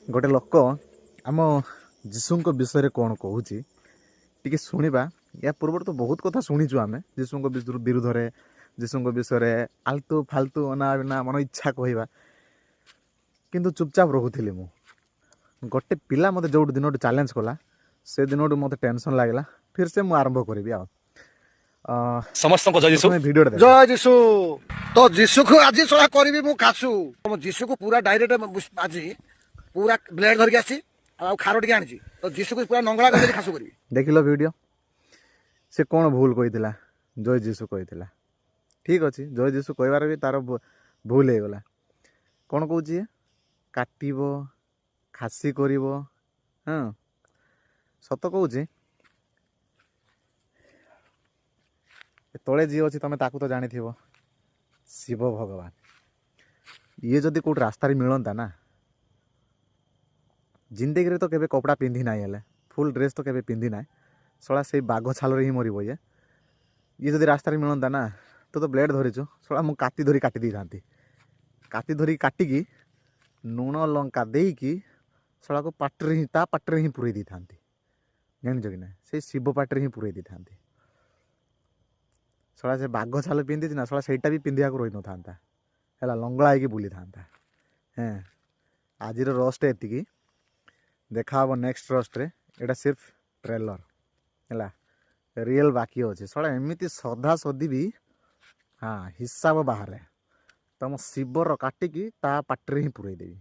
गोटे लोक आम जीशुଙ୍କ विषय कौन कहूँ टी शुणा या पूर्व तो बहुत कथा शुणीचु आम जीशुଙ୍କ विरुद्ध में जीशुଙ୍କ विषय आलतू फालतू अना बिना मन इच्छा कहवा किंतु चुपचाप रोली मु गोटे पिला मत जो दिन चैलेंज कला से दिन मत टेंशन लगला फिर से मुझे आरंभ करी समस्त जय जीशु भिडियो जय जीशु तो जीशु को आज सला करी मु खासु जीशु को पूरा डायरेक्ट आज पूरा ब्लेड धरिक आसी खार टे आनी तो जीशु को पूरा नंगला कर खासु करी देख लो वीडियो से कौन भूल कही जय जीशु कही ठीक अच्छे जय जीशु कहबार भी तार भूल हो गला कौन कौन काटब खासी कर हाँ सत कौच तले जी अच्छी तुम ताकू तो जानी शिव भगवान ये जदि कौट रास्ता मिलता ना जिंदगी तो केबे कपड़ा पिंधि ना हेले फुल ड्रेस तो केबे पिंधि ना सला से बाघ छाल ही मरब ये जदि रास्ता मिलता ना तो ब्लेड धरीचु सला मु काटी धरी काटी दी था काटी धरी काटिकी लुण लंका देकी सला को पाटे ही पाटे ही पुरे दी था जान कि ना से शिव पाटे ही पुरे दी था सला से बाघ छाल पिंधि ना सला से भी पिंधिया रही न था है लंगड़ा होगी बुली था हाँ आज रस्ट एति देखा नेक्स्ट रस्ट रे एटा सिर्फ ट्रेलर है रियल बाकी अच्छे सला एमती सदा सदी भी हाँ हिसाब बाहर तुम शिवर काटिकी ता पाटे ही पुरे देवी